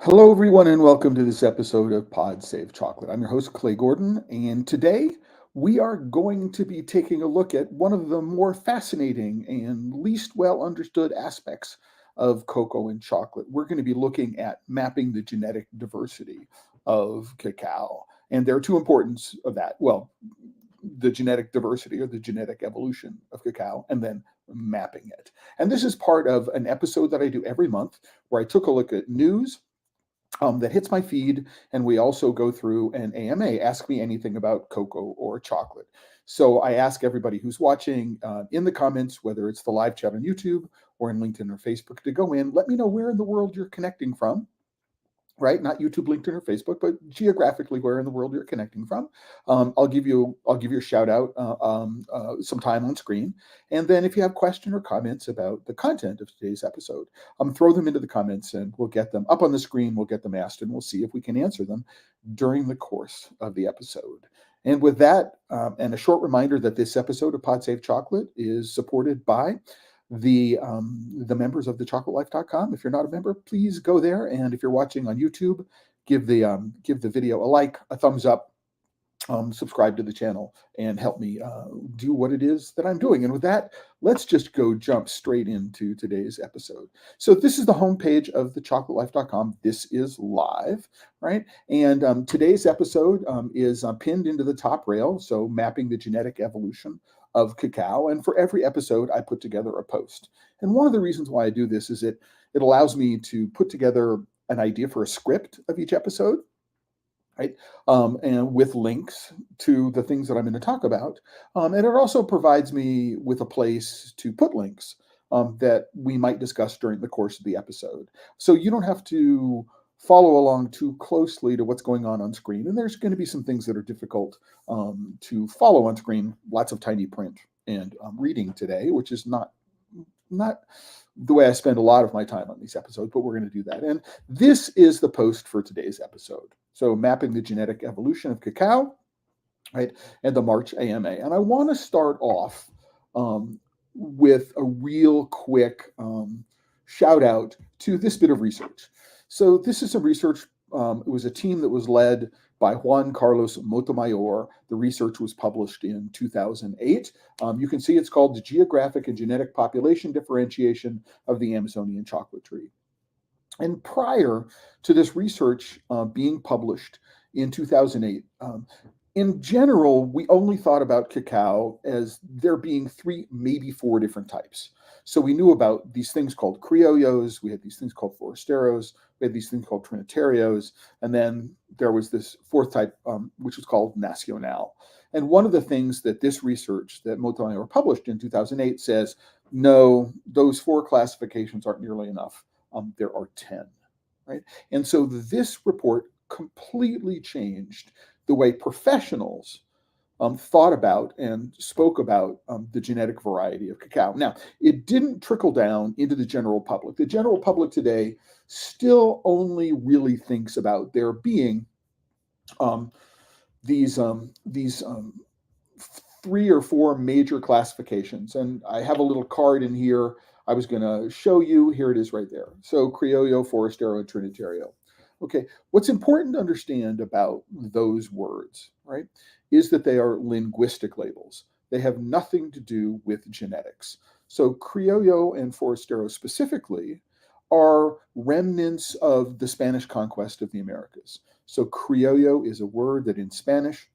Hello, everyone, and welcome to this episode of Pod Save Chocolate. I'm your host, Clay Gordon, and today we are going to be taking a look at one of the more fascinating and least well understood aspects of cocoa and chocolate. We're going to be looking at mapping the genetic diversity of cacao. And there are two importance of that. Well, the genetic diversity or the genetic evolution of cacao, and then mapping it. And this is part of an episode that I do every month where I took a look at news that hits my feed, and we also go through an AMA, ask me anything about cocoa or chocolate. So I ask everybody who's watching in the comments, whether it's the live chat on YouTube or in LinkedIn or Facebook, to go in, let me know where in the world you're connecting from, right? Not YouTube, LinkedIn, or Facebook, but geographically where in the world you're connecting from. I'll give you a shout out sometime on screen, and then if you have question or comments about the content of today's episode, throw them into the comments, and we'll get them up on the screen. We'll get them asked, and we'll see if we can answer them during the course of the episode. And with that, and a short reminder that this episode of Pod Save Chocolate is supported by the members of thechocolatelife.com. If you're not a member, please go there. And if you're watching on YouTube, give the video a like, a thumbs up, subscribe to the channel, and help me do what it is that I'm doing. And with that, let's just jump straight into today's episode. So this is the homepage of thechocolatelife.com. This is live, right? And today's episode is pinned into the top rail, so mapping the genetic evolution of cacao. And for every episode, I put together a post. And one of the reasons why I do this is it allows me to put together an idea for a script of each episode, right? And with links to the things that I'm going to talk about. And it also provides me with a place to put links that we might discuss during the course of the episode. So you don't have to follow along too closely to what's going on screen. And there's going to be some things that are difficult to follow on screen, lots of tiny print and reading today, which is not the way I spend a lot of my time on these episodes, but we're going to do that. And this is the post for today's episode. So mapping the genetic evolution of cacao, right, and the March AMA. And I want to start off with a real quick shout out to this bit of research. So this is some research. It was a team that was led by Juan Carlos Montemayor. The research was published in 2008. You can see it's called The Geographic and Genetic Population Differentiation of the Amazonian Chocolate Tree. And prior to this research being published in 2008, in general, we only thought about cacao as there being 3, maybe 4 different types. So we knew about these things called criollos, we had these things called forasteros, we had these things called trinitarios, and then there was this 4th type, which was called nacional. And one of the things that this research that Montemayor published in 2008 says, no, those 4 classifications aren't nearly enough. There are 10, right? And so this report completely changed the way professionals thought about and spoke about the genetic variety of cacao. Now, it didn't trickle down into the general public. The general public today still only really thinks about there being these 3 or 4 major classifications. And I have a little card in here I was going to show you. Here it is right there. So criollo, forastero, and trinitario. Okay, what's important to understand about those words, right, is that they are linguistic labels. They have nothing to do with genetics. So criollo and forastero specifically are remnants of the Spanish conquest of the Americas. So criollo is a word that in Spanish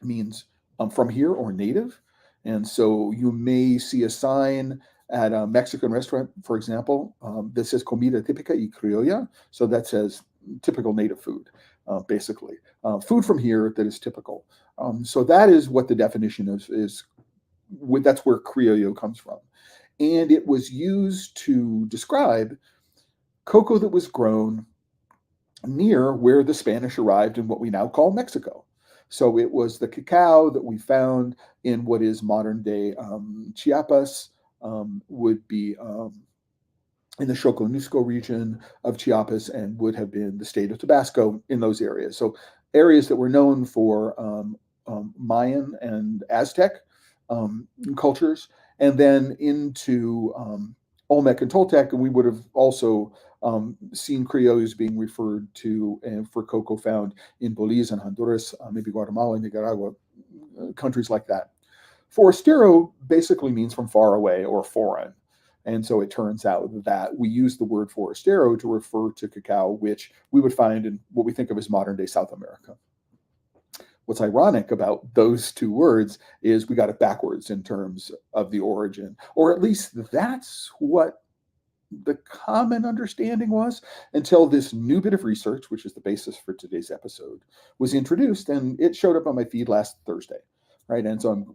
means from here or native. And so you may see a sign at a Mexican restaurant, for example, that says comida típica y criolla. So that says typical native food, basically. Food from here that is typical. So that is what the definition is that's where criollo comes from. And it was used to describe cocoa that was grown near where the Spanish arrived in what we now call Mexico. So it was the cacao that we found in what is modern day Chiapas, would be in the Soconusco region of Chiapas, and would have been the state of Tabasco in those areas. So areas that were known for Mayan and Aztec cultures, and then into Olmec and Toltec, and we would have also seen criollos being referred to for cocoa found in Belize and Honduras, maybe Guatemala, Nicaragua, countries like that. Forastero basically means from far away or foreign. And so it turns out that we use the word forastero to refer to cacao, which we would find in what we think of as modern day South America. What's ironic about those two words is we got it backwards in terms of the origin, or at least that's what the common understanding was until this new bit of research, which is the basis for today's episode, was introduced, and it showed up on my feed last Thursday. Right. And so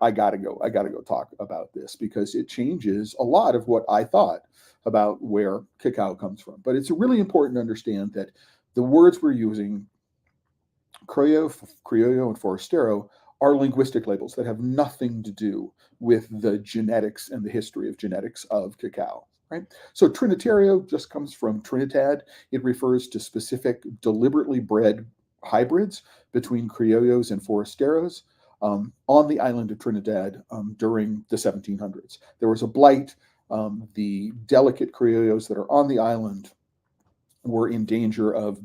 I got to go talk about this because it changes a lot of what I thought about where cacao comes from. But it's really important to understand that the words we're using, criollo, and forastero, are linguistic labels that have nothing to do with the genetics and the history of genetics of cacao. Right. So Trinitario just comes from Trinidad. It refers to specific deliberately bred hybrids between criollos and forasteros. On the island of Trinidad during the 1700s. There was a blight. The delicate criollos that are on the island were in danger of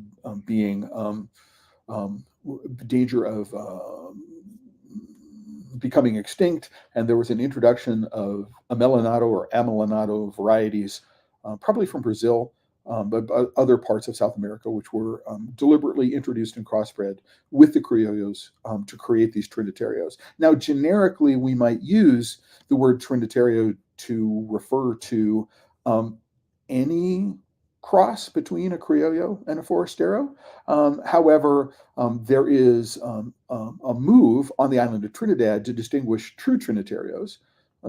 becoming extinct, and there was an introduction of amelinado or amelinado varieties, probably from Brazil, but other parts of South America, which were deliberately introduced and crossbred with the criollos to create these Trinitarios. Now, generically, we might use the word Trinitario to refer to any cross between a criollo and a forastero. However, there is a move on the island of Trinidad to distinguish true Trinitarios.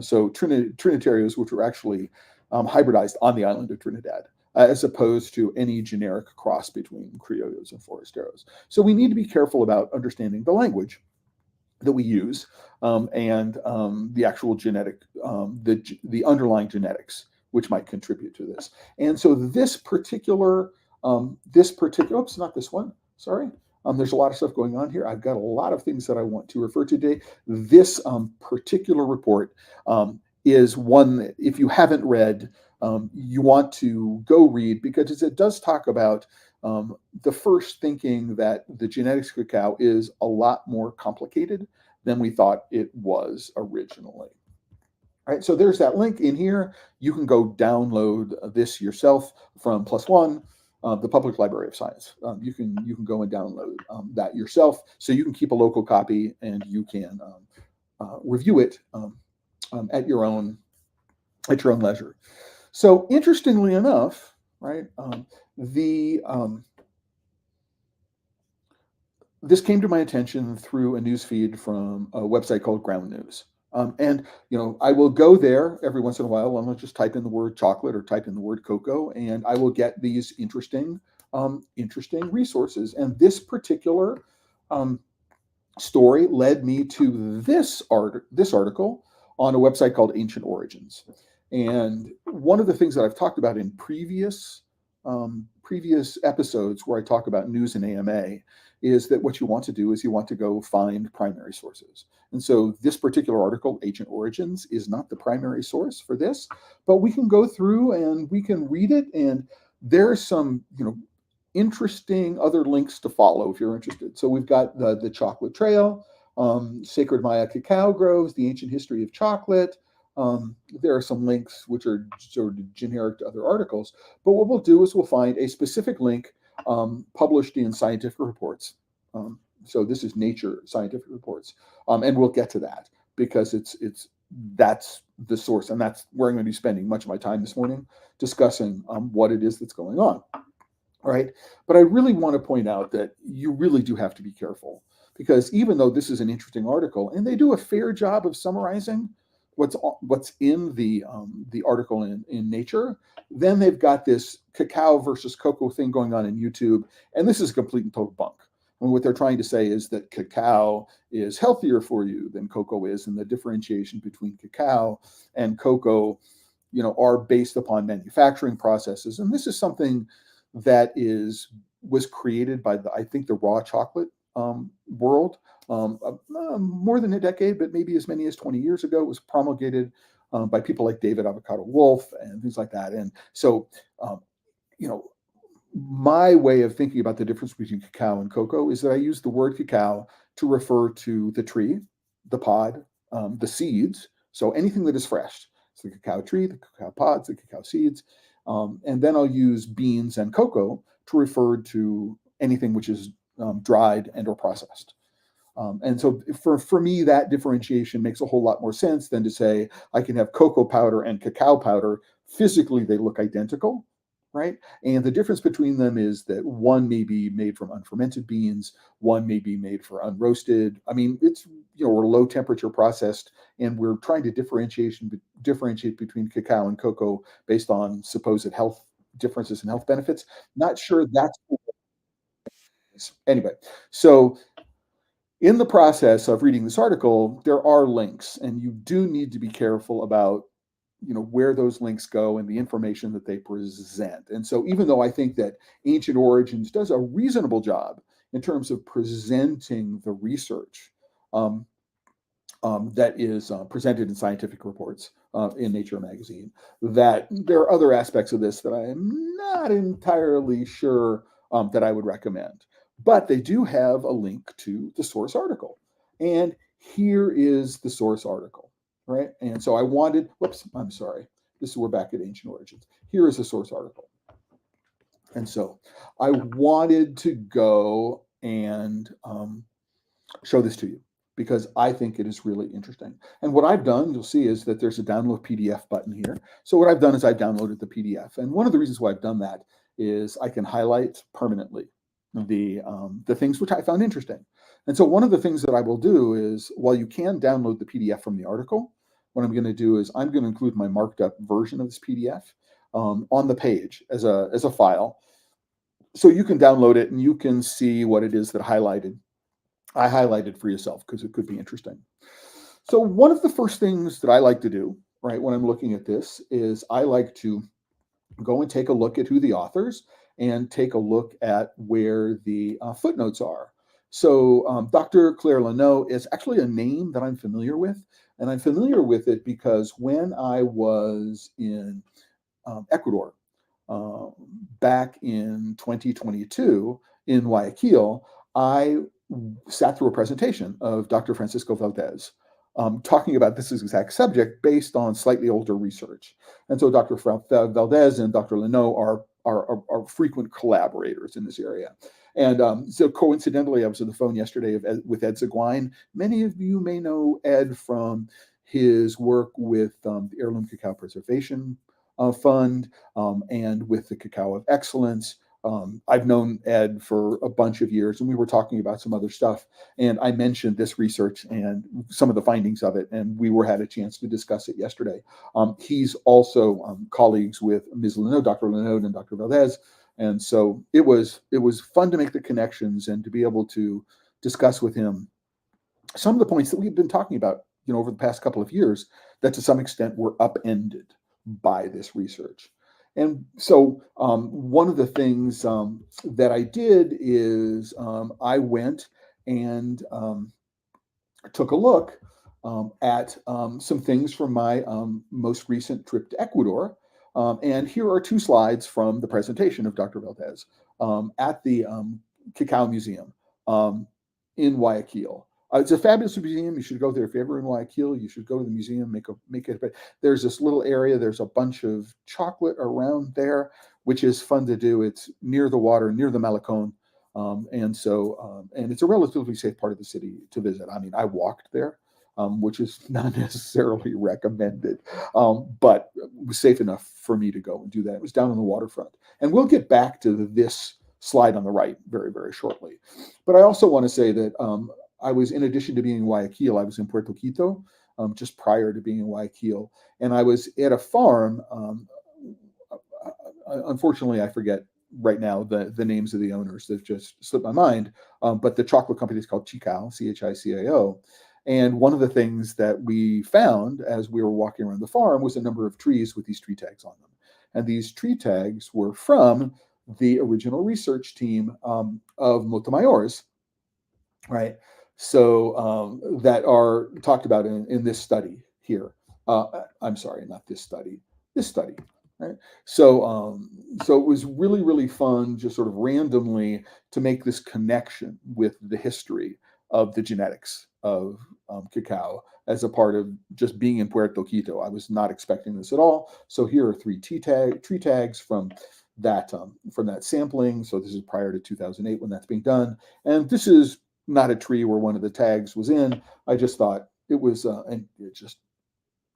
So Trinitarios, which were actually hybridized on the island of Trinidad, as opposed to any generic cross between criollos and forasteros. So we need to be careful about understanding the language that we use and the actual genetic, the underlying genetics, which might contribute to this. And so this particular, oops, not this one, sorry. There's a lot of stuff going on here. I've got a lot of things that I want to refer to today. This particular report is one that if you haven't read, you want to go read, because it does talk about the first thinking that the genetics of cacao is a lot more complicated than we thought it was originally. All right, so there's that link in here. You can go download this yourself from Plus One, the Public Library of Science. You can go and download that yourself, so you can keep a local copy and you can review it at your own leisure. So interestingly enough, right, this came to my attention through a news feed from a website called Ground News. And I will go there every once in a while, and I'll just type in the word chocolate or type in the word cocoa, and I will get these interesting resources. And this particular story led me to this article on a website called Ancient Origins. And one of the things that I've talked about in previous episodes where I talk about news and AMA is that what you want to do is you want to go find primary sources. And so this particular article, Ancient Origins, is not the primary source for this, but we can go through and we can read it. And there's some, interesting other links to follow if you're interested. So we've got the Chocolate Trail, Sacred Maya Cacao Groves, the Ancient History of Chocolate. There are some links which are sort of generic to other articles, but what we'll do is we'll find a specific link published in Scientific Reports. So this is Nature Scientific Reports, and we'll get to that because that's the source, and that's where I'm going to be spending much of my time this morning discussing what it is that's going on. All right, but I really want to point out that you really do have to be careful, because even though this is an interesting article, and they do a fair job of summarizing what's in the article in Nature, then they've got this cacao versus cocoa thing going on in YouTube, and this is complete and total bunk. I mean, what they're trying to say is that cacao is healthier for you than cocoa is, and the differentiation between cacao and cocoa, are based upon manufacturing processes. And this is something that was created by I think the raw chocolate world more than a decade, but maybe as many as 20 years ago. It was promulgated by people like David Avocado Wolf and things like that. And so you know, my way of thinking about the difference between cacao and cocoa is that I use the word cacao to refer to the tree, the pod, the seeds. So anything that is fresh. So the cacao tree, the cacao pods, the cacao seeds. And then I'll use beans and cocoa to refer to anything which is dried and or processed. And so for me, that differentiation makes a whole lot more sense than to say I can have cocoa powder and cacao powder. Physically, they look identical, right? And the difference between them is that one may be made from unfermented beans, one may be made for unroasted. I mean, it's, we're low temperature processed, and we're trying to differentiate between cacao and cocoa based on supposed health differences and health benefits. Not sure that's anyway. So in the process of reading this article, there are links, and you do need to be careful about where those links go and the information that they present. And so even though I think that Ancient Origins does a reasonable job in terms of presenting the research um, that is presented in scientific reports in Nature magazine, that there are other aspects of this that I am not entirely sure that I would recommend. But they do have a link to the source article. And here is the source article, right? And so I wanted, whoops, I'm sorry. We're back at Ancient Origins. Here is the source article. And so I wanted to go and show this to you because I think it is really interesting. And what I've done, you'll see, is that there's a download PDF button here. So what I've done is I've downloaded the PDF. And one of the reasons why I've done that is I can highlight permanently the things which I found interesting. And so one of the things that I will do is, while you can download the PDF from the article, what I'm going to do is I'm going to include my marked up version of this PDF on the page as a file. So you can download it and you can see what it is that I highlighted for yourself because it could be interesting. So one of the first things that I like to do, right, when I'm looking at this is I like to go and take a look at who the authors and take a look at where the footnotes are. So Dr. Claire Lenoux is actually a name that I'm familiar with, and I'm familiar with it because when I was in Ecuador back in 2022 in Guayaquil, I sat through a presentation of Dr. Francisco Valdez talking about this exact subject based on slightly older research. And so Dr. Valdez and Dr. Lenoux are frequent collaborators in this area. And so coincidentally, I was on the phone yesterday with Ed Seguin. Many of you may know Ed from his work with the Heirloom Cacao Preservation Fund and with the Cacao of Excellence. I've known Ed for a bunch of years, and we were talking about some other stuff. And I mentioned this research and some of the findings of it, and we had a chance to discuss it yesterday. He's also colleagues with Ms. Lenoux, Dr. Lenoux, and Dr. Valdez, and so it was fun to make the connections and to be able to discuss with him some of the points that we've been talking about, over the past couple of years, that to some extent were upended by this research. And so one of the things that I did is I went and took a look at some things from my most recent trip to Ecuador. And here are two slides from the presentation of Dr. Valdez at the Cacao Museum in Guayaquil. It's a fabulous museum. You should go there if you're ever in Guayaquil. You should go to the museum, make it. There's this little area. There's a bunch of chocolate around there, which is fun to do. It's near the water, near the Malecon, and it's a relatively safe part of the city to visit. I mean, I walked there, which is not necessarily recommended, but it was safe enough for me to go and do that. It was down on the waterfront, and we'll get back to this slide on the right very, very shortly. But I also want to say that I was, in addition to being in Guayaquil, I was in Puerto Quito just prior to being in Guayaquil. And I was at a farm. Unfortunately, I forget right now the names of the owners. They've just slipped my mind. But the chocolate company is called Cacao, Chicao. And one of the things that we found as we were walking around the farm was a number of trees with these tree tags on them. And these tree tags were from the original research team of Motomayors, right? So that are talked about in this study here. I'm sorry, not this study, right? So it was really, really fun, just sort of randomly to make this connection with the history of the genetics of cacao as a part of just being in Puerto Quito. I was not expecting this at all. So here are three tree tags from that sampling. So this is prior to 2008 when that's being done, and this is not a tree where one of the tags was in. I just thought it was, and it just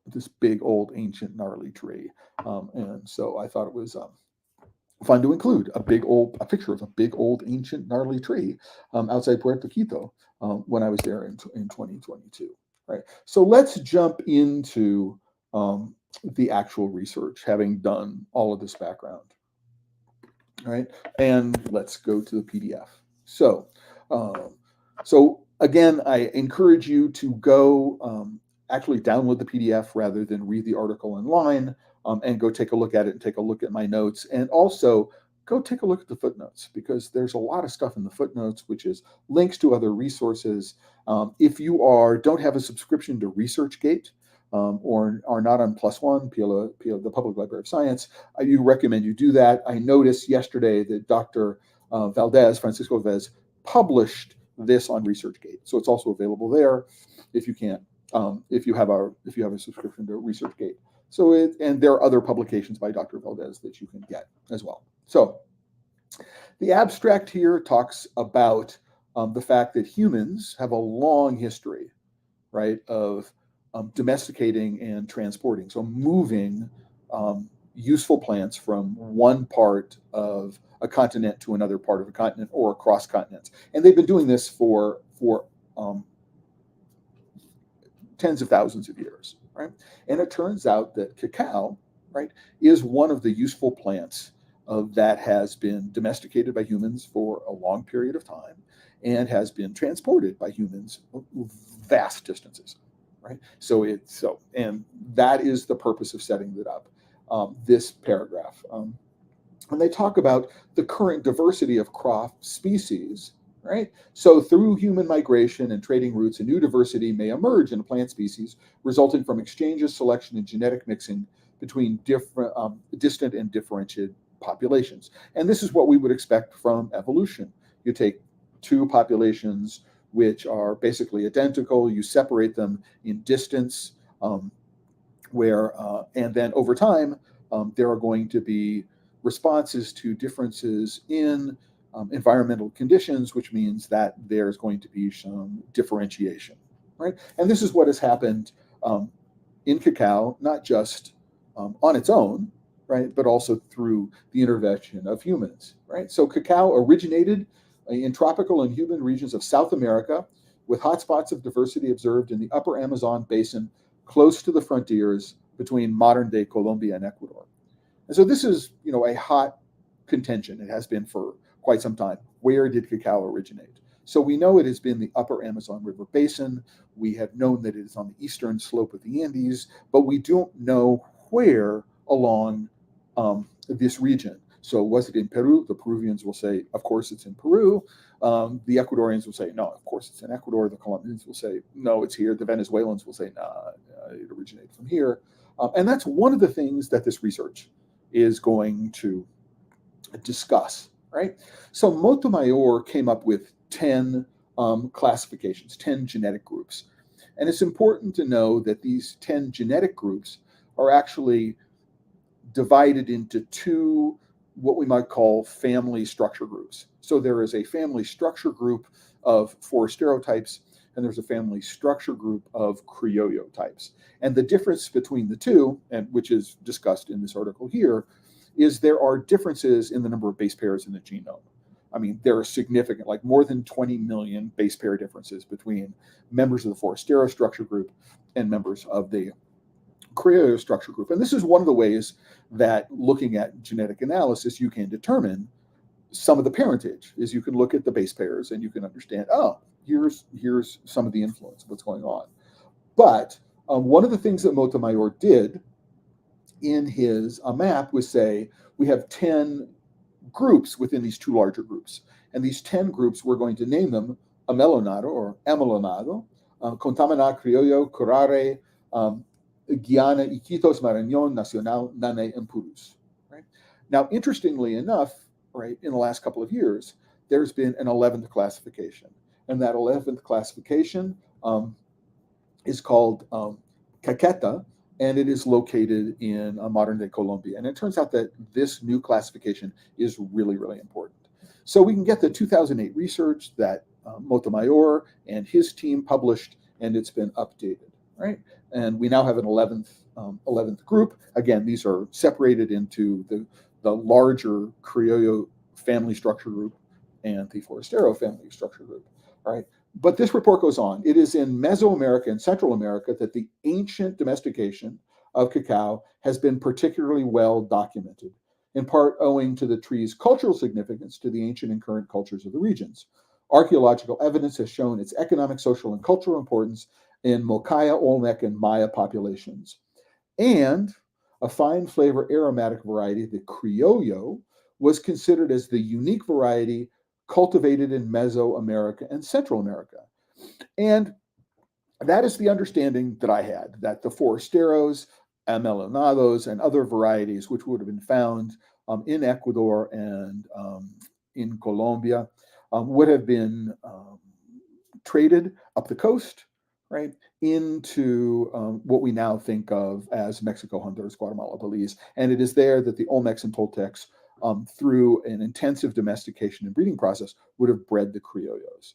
this big old ancient gnarly tree, and so I thought it was fun to include a picture of a big old ancient gnarly tree outside Puerto Quito when I was there in 2022. Right. So let's jump into the actual research, having done all of this background. Right, and let's go to the PDF. So, um, so again, I encourage you to go actually download the PDF rather than read the article online, and go take a look at it and take a look at my notes, and also go take a look at the footnotes because there's a lot of stuff in the footnotes, which is links to other resources. If you don't have a subscription to ResearchGate, or are not on Plus One, the Public Library of Science, I do recommend you do that. I noticed yesterday that Dr. Francisco Valdez, published this on ResearchGate, so it's also available there if you can't, if you have a subscription to ResearchGate. And there are other publications by Dr. Valdez that you can get as well. So the abstract here talks about the fact that humans have a long history, right, of domesticating and transporting, so moving useful plants from one part of a continent to another part of a continent or across continents. And they've been doing this for tens of thousands of years, right? And it turns out that cacao, right, is one of the useful plants that has been domesticated by humans for a long period of time and has been transported by humans vast distances, right? And that is the purpose of setting it up, this paragraph. And they talk about the current diversity of crop species, right? So through human migration and trading routes, a new diversity may emerge in a plant species, resulting from exchanges, selection, and genetic mixing between different, distant and differentiated populations. And this is what we would expect from evolution. You take two populations which are basically identical, you separate them in distance, and then over time, there are going to be responses to differences in environmental conditions, which means that there's going to be some differentiation, right? And this is what has happened in cacao, not just on its own, right, but also through the intervention of humans, right? So cacao originated in tropical and humid regions of South America, with hotspots of diversity observed in the upper Amazon basin, close to the frontiers between modern-day Colombia and Ecuador. And so this is, a hot contention. It has been for quite some time. Where did cacao originate? So we know it has been the upper Amazon River basin. We have known that it is on the eastern slope of the Andes, but we don't know where along this region. So was it in Peru? The Peruvians will say, of course, it's in Peru. The Ecuadorians will say, no, of course, it's in Ecuador. The Colombians will say, no, it's here. The Venezuelans will say, nah, it originated from here. And that's one of the things that this research is going to discuss, right? So Montemayor came up with 10 classifications, 10 genetic groups. And it's important to know that these 10 genetic groups are actually divided into two, what we might call family structure groups. So there is a family structure group of Forastero types, and there's a family structure group of Criollo types. And the difference between the two, and which is discussed in this article here, is there are differences in the number of base pairs in the genome. I mean, there are significant, like more than 20 million base pair differences between members of the Forastero structure group and members of the Criollo structure group. And this is one of the ways that looking at genetic analysis, you can determine some of the parentage, is you can look at the base pairs and you can understand, oh, here's some of the influence of what's going on. But one of the things that Montemayor did in his map was say, we have 10 groups within these two larger groups. And these 10 groups, we're going to name them Amelonado or Amelonado, Contamina, Criollo, Curare, Guiana, Iquitos, Marañón, Nacional, Nane, and Purus. Now, interestingly enough, right, in the last couple of years, there's been an 11th classification. And that 11th classification is called Caqueta, and it is located in modern day Colombia. And it turns out that this new classification is really, really important. So we can get the 2008 research that Montemayor and his team published, and it's been updated, right? And we now have an 11th group. Again, these are separated into the larger Criollo family structure group and the Forastero family structure group, all right? But this report goes on. It is in Mesoamerica and Central America that the ancient domestication of cacao has been particularly well documented, in part owing to the tree's cultural significance to the ancient and current cultures of the regions. Archaeological evidence has shown its economic, social, and cultural importance in Mocaya, Olmec, and Maya populations. And a fine flavor aromatic variety, the Criollo, was considered as the unique variety cultivated in Mesoamerica and Central America. And that is the understanding that I had, that the Forasteros, Amelonados, and other varieties, which would have been found in Ecuador and in Colombia, would have been traded up the coast, right, into what we now think of as Mexico, Honduras, Guatemala, Belize. And it is there that the Olmecs and Toltecs, through an intensive domestication and breeding process, would have bred the Criollos.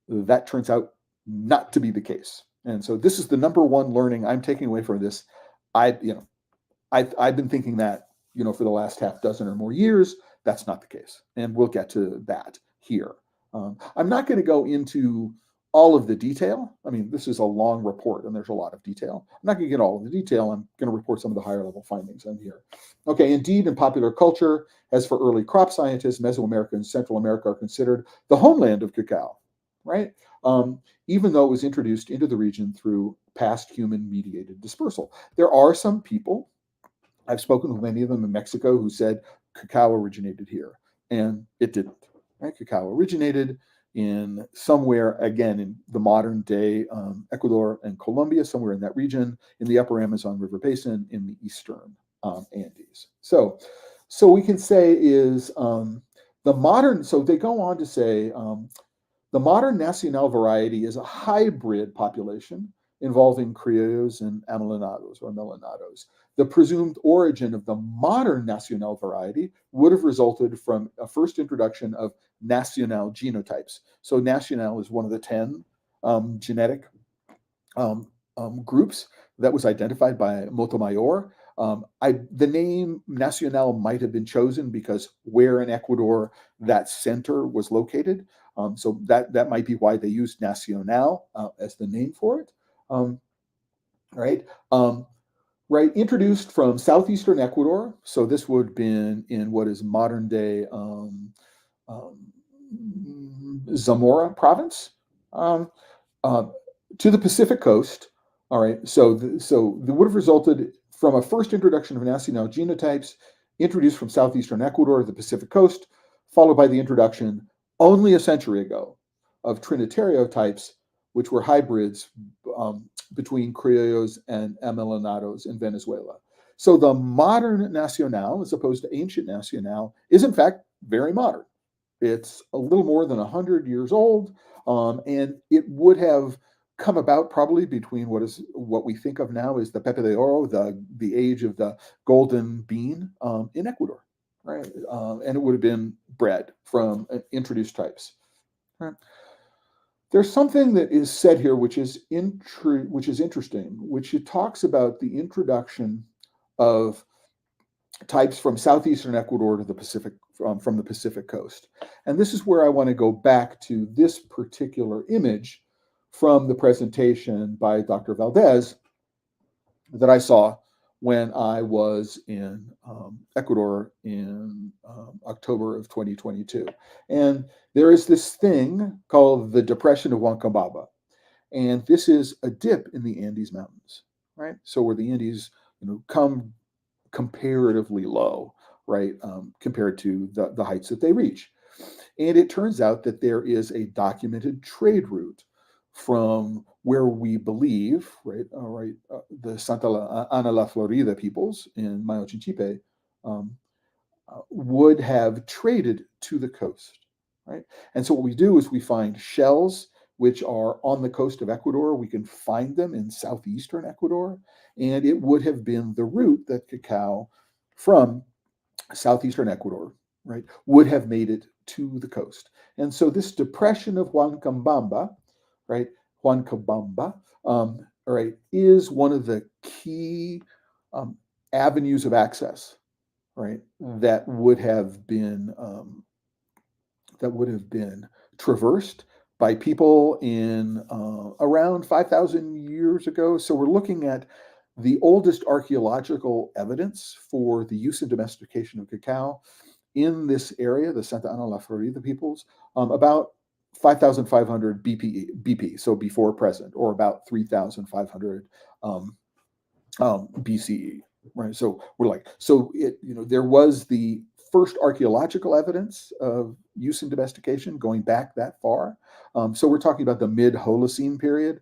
That turns out not to be the case. And so this is the number one learning I'm taking away from this. I've been thinking that, for the last half dozen or more years. That's not the case. And we'll get to that here. I'm not going to go into all of the detail. I mean, this is a long report and there's a lot of detail. I'm not going to get all of the detail. I'm going to report some of the higher level findings on here. Okay, indeed, in popular culture, as for early crop scientists, Mesoamerica and Central America are considered the homeland of cacao, right? Even though it was introduced into the region through past human-mediated dispersal. There are some people, I've spoken with many of them in Mexico, who said cacao originated here, and it didn't. Right? Cacao originated in somewhere, again, in the modern day Ecuador and Colombia, somewhere in that region, in the upper Amazon River Basin, in the eastern Andes. So we can say is the modern, so they go on to say, the modern Nacional variety is a hybrid population involving Criollos and Amelonados or Melenados. The presumed origin of the modern Nacional variety would have resulted from a first introduction of Nacional genotypes. So Nacional is one of the 10 genetic groups that was identified by Montemayor. The name Nacional might have been chosen because where in Ecuador that center was located. So that might be why they used Nacional as the name for it. Right, introduced from southeastern Ecuador. So this would have been in what is modern day Zamora province to the Pacific coast. All right, so that would have resulted from a first introduction of Nacional genotypes introduced from southeastern Ecuador to the Pacific coast, followed by the introduction only a century ago of Trinitario types, which were hybrids between Criollos and Amelonados in Venezuela. So the modern Nacional, as opposed to ancient Nacional, is in fact very modern. It's a little more than 100 years old, and it would have come about probably between what we think of now as the Pepe de Oro, the age of the golden bean in Ecuador, right? And it would have been bred from introduced types. Right? There's something that is said here which is interesting, which it talks about the introduction of types from southeastern Ecuador to the Pacific, from the Pacific coast. And this is where I want to go back to this particular image from the presentation by Dr. Valdez that I saw when I was in Ecuador in October of 2022. And there is this thing called the Depression of Huancabamba. And this is a dip in the Andes Mountains, right? So where the Andes, come comparatively low, right, compared to the heights that they reach. And it turns out that there is a documented trade route from where we believe, the Santa Ana La Florida peoples in Mayo Chinchipe would have traded to the coast, right? And so what we do is we find shells which are on the coast of Ecuador. We can find them in southeastern Ecuador, and it would have been the route that cacao from southeastern Ecuador, right, would have made it to the coast. And so this depression of Huancabamba, right, Huancabamba, right, is one of the key um, avenues of access, right, that would have been traversed by people in around 5,000 years ago. So we're looking at the oldest archaeological evidence for the use and domestication of cacao in this area, the Santa Ana La Florida peoples, about 5,500 BP, so before present, or about 3,500 um, BCE, right? So we're like, so it, there was the first archaeological evidence of use and domestication going back that far. So we're talking about the mid-Holocene period.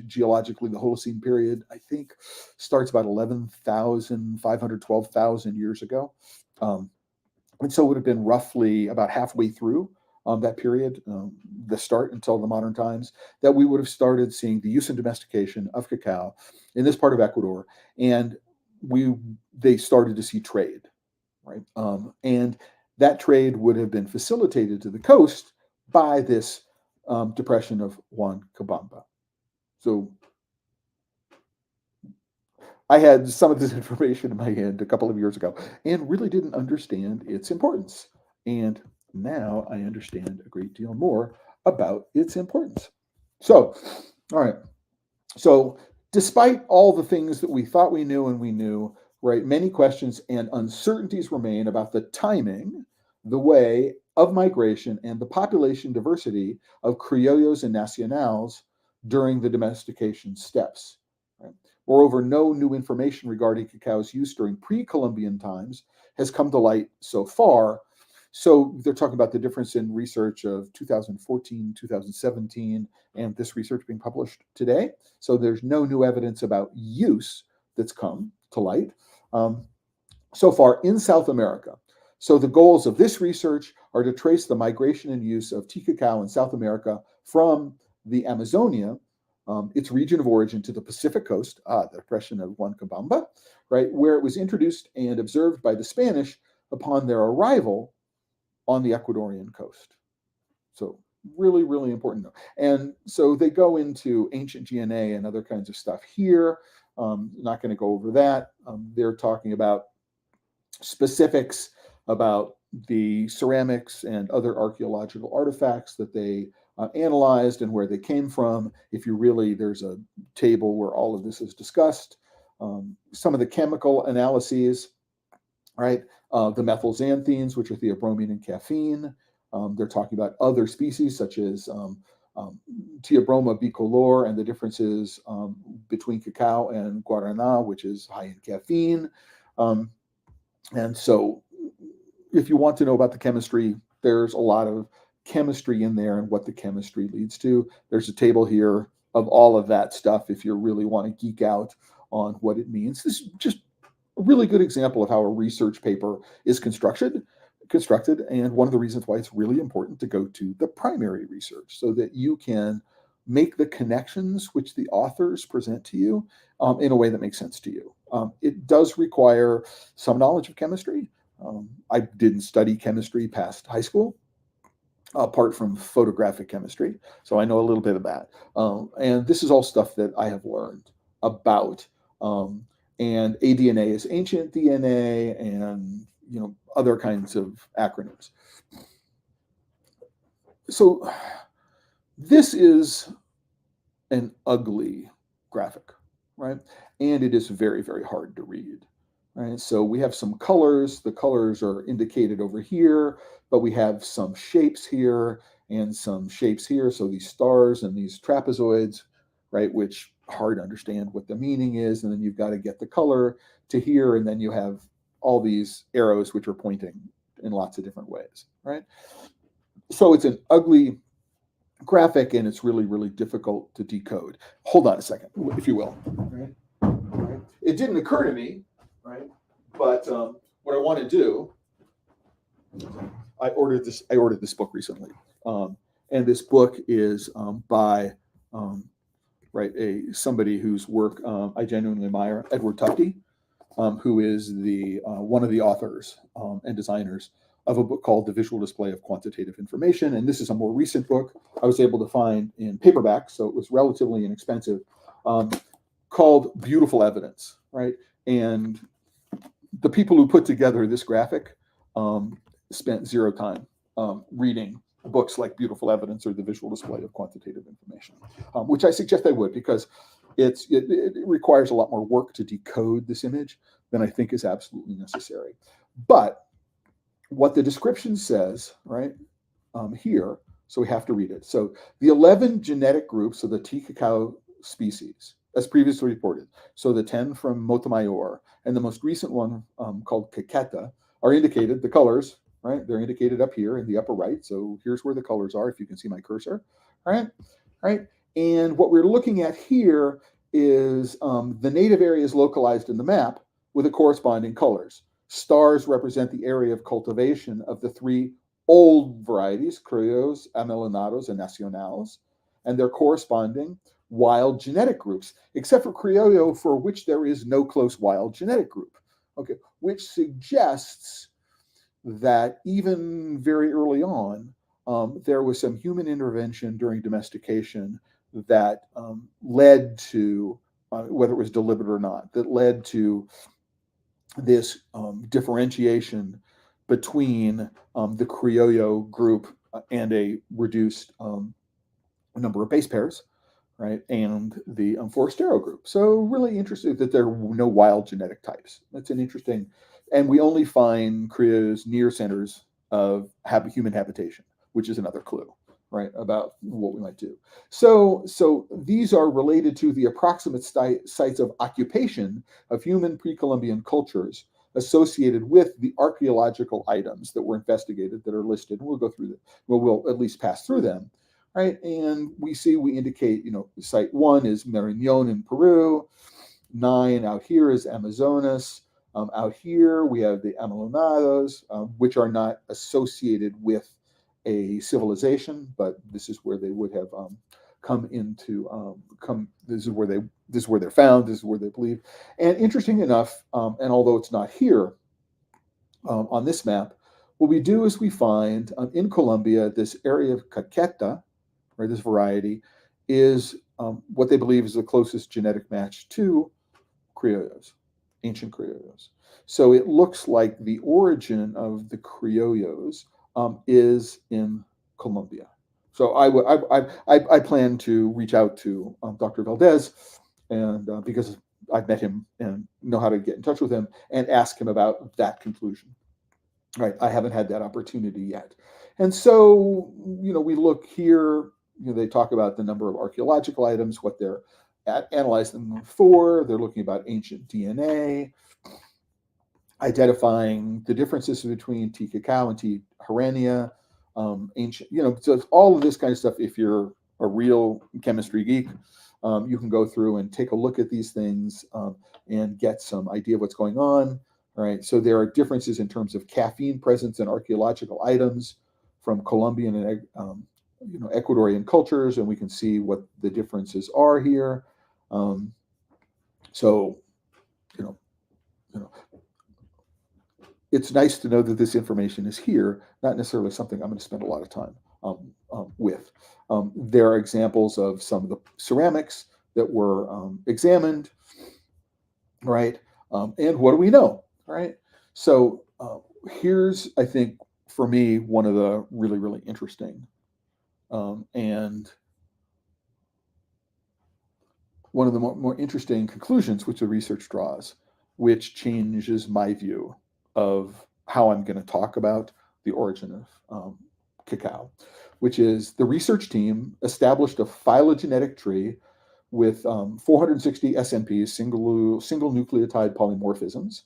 Geologically, the Holocene period, I think, starts about 11,500, 12,000 years ago. And so it would have been roughly about halfway through that period, the start until the modern times, that we would have started seeing the use and domestication of cacao in this part of Ecuador, and they started to see trade, right? And that trade would have been facilitated to the coast by this depression of Huancabamba. So I had some of this information in my hand a couple of years ago and really didn't understand its importance. And now I understand a great deal more about its importance. So, all right. So, despite all the things that we thought we knew and we knew, right, many questions and uncertainties remain about the timing, the way of migration, and the population diversity of criollos and nacionals during the domestication steps. Right? Moreover, no new information regarding cacao's use during pre-Columbian times has come to light so far. So they're talking about the difference in research of 2014, 2017, and this research being published today. So there's no new evidence about use that's come to light so far in South America. So the goals of this research are to trace the migration and use of tea cacao in South America from the Amazonia, its region of origin, to the Pacific coast, the depression of Huancabamba, right, where it was introduced and observed by the Spanish upon their arrival on the Ecuadorian coast. So really, really important. And so they go into ancient DNA and other kinds of stuff here. Not going to go over that. They're talking about specifics about the ceramics and other archaeological artifacts that they analyzed and where they came from. If you really, there's a table where all of this is discussed. Some of the chemical analyses, right? The methylxanthines, which are theobromine and caffeine. They're talking about other species such as theobroma bicolor and the differences between cacao and guarana, which is high in caffeine. And so if you want to know about the chemistry, there's a lot of chemistry in there and what the chemistry leads to. There's a table here of all of that stuff if you really want to geek out on what it means. This is just a really good example of how a research paper is constructed, and one of the reasons why it's really important to go to the primary research so that you can make the connections which the authors present to you in a way that makes sense to you. It does require some knowledge of chemistry. I didn't study chemistry past high school, apart from photographic chemistry, so I know a little bit of that. And this is all stuff that I have learned about. And aDNA is ancient DNA, and other kinds of acronyms. So this is an ugly graphic, right? And it is very, very hard to read, right? So we have some colors. The colors are indicated over here, but we have some shapes here and some shapes here. So these stars and these trapezoids, right, which hard to understand what the meaning is. And then you've got to get the color to here, and then you have all these arrows which are pointing in lots of different ways, right? So it's an ugly graphic, and it's really, really difficult to decode. Hold on a second, if you will. Right? It didn't occur to me, right, But what I want to do, I ordered this book recently, and this book is by somebody whose work I genuinely admire, Edward Tufte, who is the one of the authors and designers of a book called The Visual Display of Quantitative Information. And this is a more recent book I was able to find in paperback, so it was relatively inexpensive, called Beautiful Evidence, right? And the people who put together this graphic spent zero time reading books like Beautiful Evidence or The Visual Display of Quantitative Information, which I suggest they would, because it requires a lot more work to decode this image than I think is absolutely necessary. But what the description says, right, here, so we have to read it. So the 11 genetic groups of the tea cacao species, as previously reported, so the 10 from Montemayor and the most recent one called Caqueta, are indicated, the colors, right? They're indicated up here in the upper right. So here's where the colors are, if you can see my cursor, right? And what we're looking at here is the native areas localized in the map with the corresponding colors. Stars represent the area of cultivation of the three old varieties, Criollos, Amelonados, and Nacionales, and their corresponding wild genetic groups, except for Criollo, for which there is no close wild genetic group, okay, which suggests that even very early on, there was some human intervention during domestication that led to, whether it was deliberate or not, that led to this differentiation between the Criollo group and a reduced number of base pairs, right, and the Forastero group. So really interesting that there are no wild genetic types. That's an interesting, and we only find Criollos near centers of human habitation, which is another clue, right, about what we might do. So these are related to the approximate sites of occupation of human pre-Columbian cultures associated with the archaeological items that were investigated that are listed. We'll go through them. We'll at least pass through them, right? And we indicate, site 1 is Marañón in Peru. 9 out here is Amazonas. Out here we have the Amelonados, which are not associated with a civilization, but this is where they would have come into this is where they're found, this is where they believe. And interesting enough, and although it's not here on this map, what we do is we find in Colombia this area of Caqueta, right, this variety, is what they believe is the closest genetic match to Criollos, ancient Criollos. So it looks like the origin of the Criollos is in Colombia. So I plan to reach out to Dr. Valdez, and because I've met him and know how to get in touch with him, and ask him about that conclusion. Right, I haven't had that opportunity yet. And so, we look here, they talk about the number of archaeological items, what they're analyzing them for. They're looking about ancient DNA, identifying the differences between T. cacao and T. Harania, ancient, so it's all of this kind of stuff. If you're a real chemistry geek, you can go through and take a look at these things and get some idea of what's going on. Right, so there are differences in terms of caffeine presence in archaeological items from Colombian and Ecuadorian cultures, and we can see what the differences are here. So, it's nice to know that this information is here, not necessarily something I'm going to spend a lot of time with. There are examples of some of the ceramics that were examined, right? And what do we know, right? So here's, I think, for me, one of the really, really interesting and one of the more interesting conclusions which the research draws, which changes my view of how I'm going to talk about the origin of cacao, which is the research team established a phylogenetic tree with 460 SNPs, single nucleotide polymorphisms.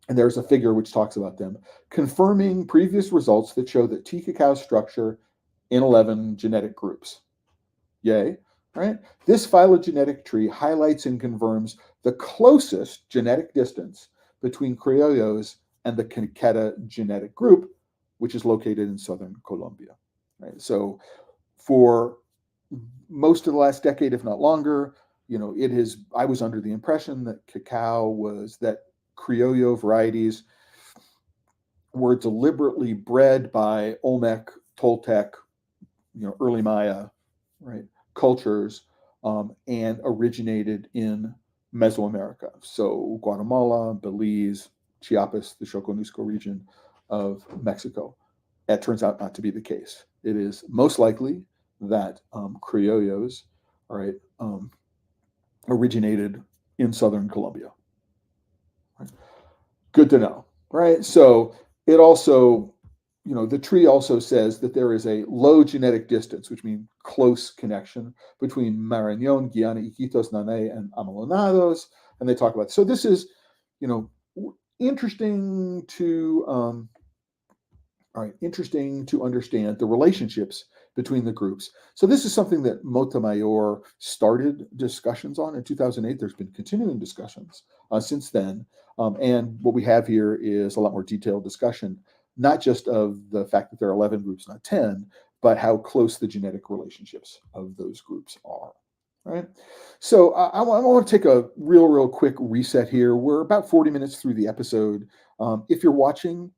And there's a figure which talks about them, confirming previous results that show that tea cacao structure in 11 genetic groups. Yay, right? This phylogenetic tree highlights and confirms the closest genetic distance between criollos and the Quequeta genetic group, which is located in southern Colombia. Right? So for most of the last decade, if not longer, it is. I was under the impression that Criollo varieties were deliberately bred by Olmec, Toltec, early Maya, right, cultures, and originated in Mesoamerica. So Guatemala, Belize, Chiapas, the Soconusco region of Mexico. That turns out not to be the case. It is most likely that criollos, all right, originated in southern Colombia. Right? Good to know, right? So it also, the tree also says that there is a low genetic distance, which means close connection between Marañón, Guiana, Iquitos, Nanay, and Amelonados. And they talk about, so this is, interesting to, interesting to understand the relationships between the groups. So this is something that Montemayor started discussions on in 2008. There's been continuing discussions since then. And what we have here is a lot more detailed discussion, not just of the fact that there are 11 groups, not 10, but how close the genetic relationships of those groups are. Right. So I want to take a real quick reset here. We're about 40 minutes through the episode. If you're watching,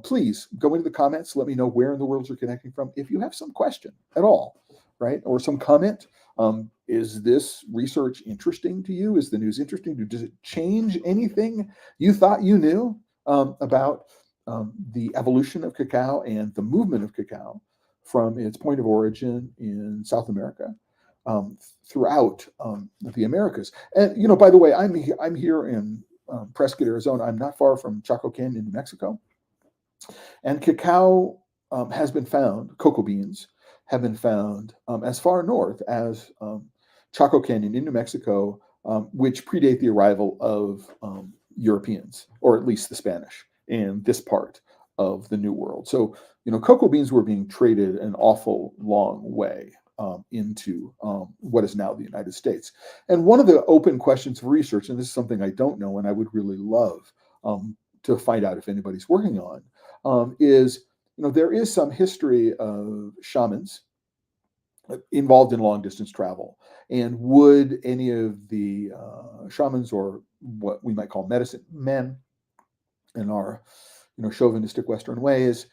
please go into the comments. Let me know where in the world you're connecting from. If you have some question at all, right, or some comment, is this research interesting to you? Is the news interesting to you? Does it change anything you thought you knew about the evolution of cacao and the movement of cacao from its point of origin in South America throughout the Americas? And by the way, I'm here in Prescott, Arizona. I'm not far from Chaco Canyon, New Mexico. And cacao has been found, cocoa beans have been found as far north as Chaco Canyon in New Mexico, which predate the arrival of Europeans, or at least the Spanish, in this part of the New World. So, cocoa beans were being traded an awful long way into what is now the United States. And one of the open questions of research, and this is something I don't know and I would really love to find out if anybody's working on, is, there is some history of shamans involved in long distance travel. And would any of the shamans, or what we might call medicine men in our, chauvinistic Western ways,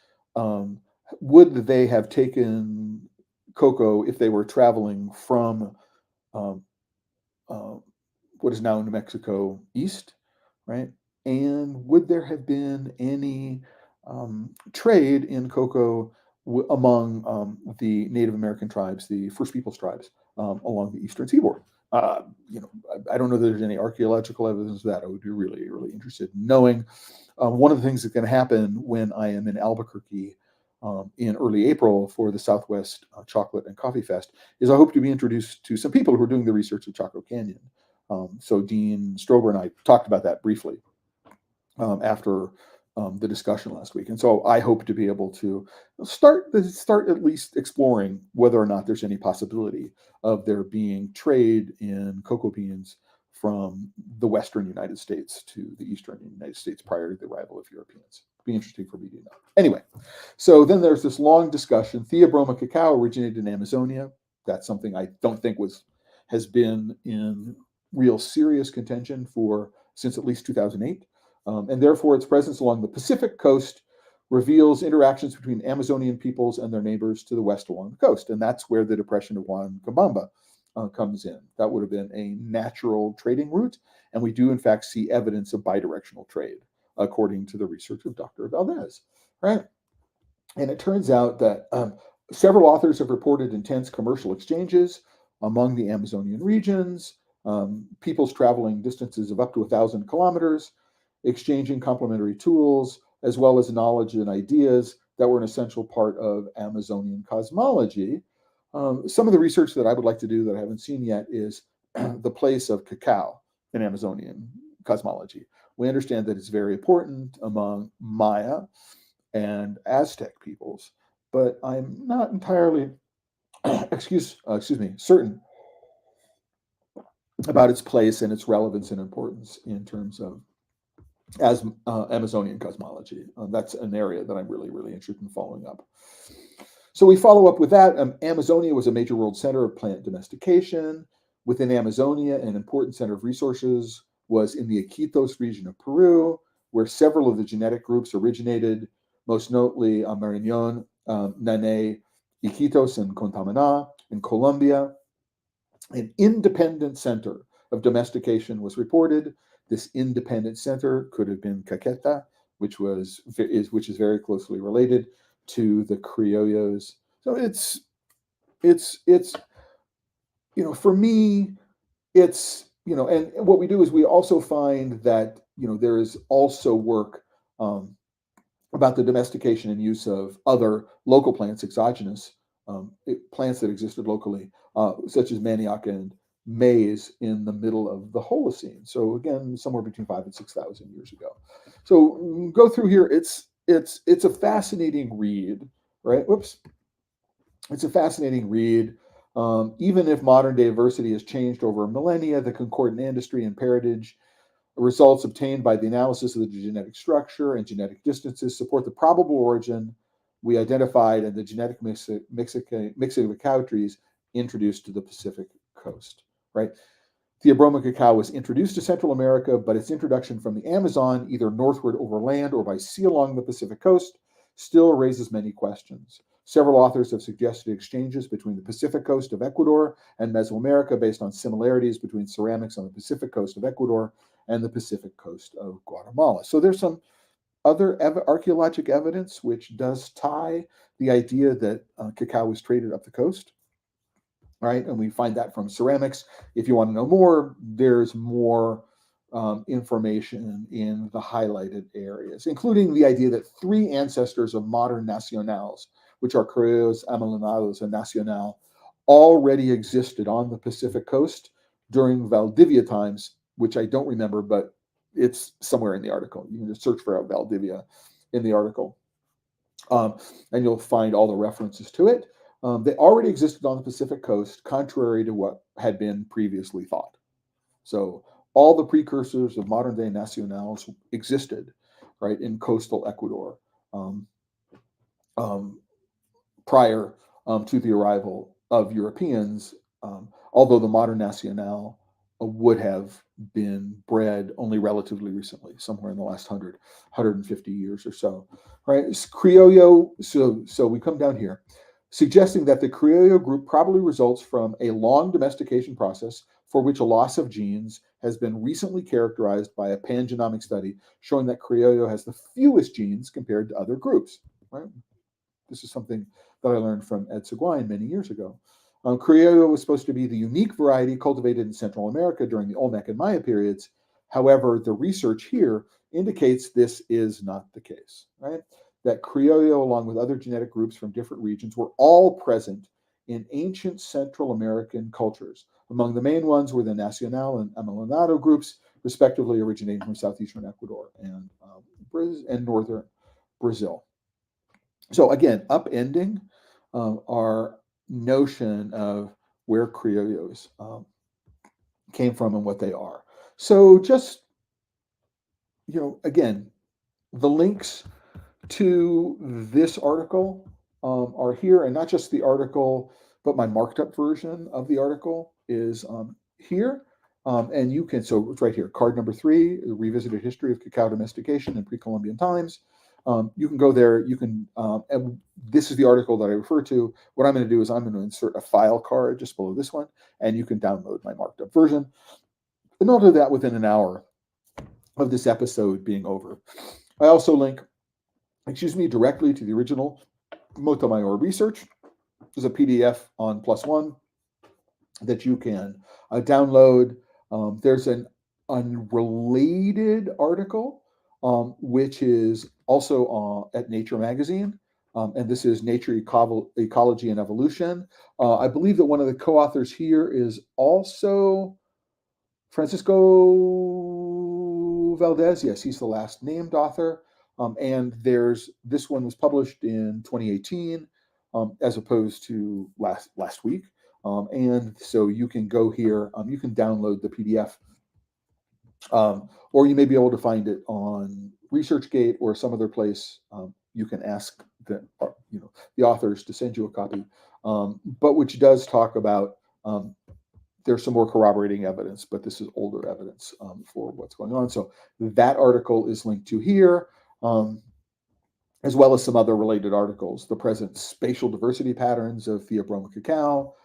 would they have taken cocoa if they were traveling from what is now New Mexico east, right? And would there have been any trade in cocoa among the Native American tribes, the First Peoples tribes along the eastern seaboard? I don't know that there's any archaeological evidence of that. I would be really interested in knowing. One of the things that can happen when I am in Albuquerque in early April for the Southwest Chocolate and Coffee Fest is I hope to be introduced to some people who are doing the research at Chaco Canyon. So Dean Strober and I talked about that briefly after the discussion last week. And so I hope to be able to start at least exploring whether or not there's any possibility of there being trade in cocoa beans from the Western United States to the Eastern United States prior to the arrival of Europeans. It'd be interesting for me to know. Anyway, so then there's this long discussion. Theobroma cacao originated in Amazonia. That's something I don't think has been in real serious contention since at least 2008. And therefore, its presence along the Pacific coast reveals interactions between Amazonian peoples and their neighbors to the west along the coast. And that's where the depression of Huancabamba comes in. That would have been a natural trading route. And we do, in fact, see evidence of bidirectional trade, according to the research of Dr. Valdez. Right? And it turns out that several authors have reported intense commercial exchanges among the Amazonian regions, peoples traveling distances of up to 1,000 kilometers, exchanging complementary tools, as well as knowledge and ideas that were an essential part of Amazonian cosmology. Some of the research that I would like to do that I haven't seen yet is the place of cacao in Amazonian cosmology. We understand that it's very important among Maya and Aztec peoples, but I'm not entirely, certain about its place and its relevance and importance in terms of as Amazonian cosmology. That's an area that I'm really, really interested in following up. So we follow up with that. Amazonia was a major world center of plant domestication. Within Amazonia, an important center of resources was in the Iquitos region of Peru, where several of the genetic groups originated, most notably Marañón, Nane, Iquitos, and Contamana. In Colombia, an independent center of domestication was reported. This independent center could have been Caqueta, which is very closely related to the criollos. So it's for me and what we do is we also find that there is also work about the domestication and use of other local plants, exogenous plants that existed locally, such as manioc and maize in the middle of the Holocene. So again, somewhere between 5,000 and 6,000 years ago. So go through here. It's a fascinating read, right? Whoops. It's a fascinating read. Even if modern day diversity has changed over millennia, the concordant ancestry and parentage results obtained by the analysis of the genetic structure and genetic distances support the probable origin we identified and the genetic mixing of cacao trees introduced to the Pacific coast, right? Theobroma cacao was introduced to Central America, but its introduction from the Amazon, either northward over land or by sea along the Pacific coast, still raises many questions. Several authors have suggested exchanges between the Pacific coast of Ecuador and Mesoamerica based on similarities between ceramics on the Pacific coast of Ecuador and the Pacific coast of Guatemala. So there's some other archaeologic evidence which does tie the idea that cacao was traded up the coast, right? And we find that from ceramics. If you want to know more, there's more information in the highlighted areas, including the idea that three ancestors of modern nacionals, which are Criollos, Amelonados, and Nacional, already existed on the Pacific coast during Valdivia times, which I don't remember, but it's somewhere in the article. You can just search for Valdivia in the article, and you'll find all the references to it. They already existed on the Pacific coast, contrary to what had been previously thought. So all the precursors of modern day nacionals existed, right, in coastal Ecuador um, um, prior to the arrival of Europeans, although the modern nacional would have been bred only relatively recently, somewhere in the last 150 years or so, right? Criollo, so we come down here, suggesting that the Criollo group probably results from a long domestication process for which a loss of genes has been recently characterized by a pangenomic study showing that Criollo has the fewest genes compared to other groups, right? This is something that I learned from Ed Seguin many years ago. Criollo was supposed to be the unique variety cultivated in Central America during the Olmec and Maya periods. However, the research here indicates this is not the case, right? That Criollo, along with other genetic groups from different regions, were all present in ancient Central American cultures. Among the main ones were the Nacional and Amelonado groups, respectively originating from southeastern Ecuador and northern Brazil. So again, upending our notion of where criollos came from and what they are. So just, again, the links to this article are here, and not just the article, but my marked up version of the article is here. And you can, so it's right here, card number 3, the revisited history of cacao domestication in pre-Columbian times. You can go there, you can, and this is the article that I refer to. What I'm going to do is I'm going to insert a file card just below this one, and you can download my marked up version. And I'll do that within an hour of this episode being over. I also link, directly to the original Montemayor research. There's a PDF on +1 that you can download. There's an unrelated article, which is also at Nature Magazine, and this is Nature Ecology and Evolution. I believe that one of the co-authors here is also Francisco Valdez. Yes, he's the last named author. And this one was published in 2018, as opposed to last week. And so you can go here, you can download the PDF Or you may be able to find it on ResearchGate or some other place. You can ask the authors to send you a copy, but which does talk about there's some more corroborating evidence, but this is older evidence for what's going on. So that article is linked to here, as well as some other related articles. The present spatial diversity patterns of theobroma cacao.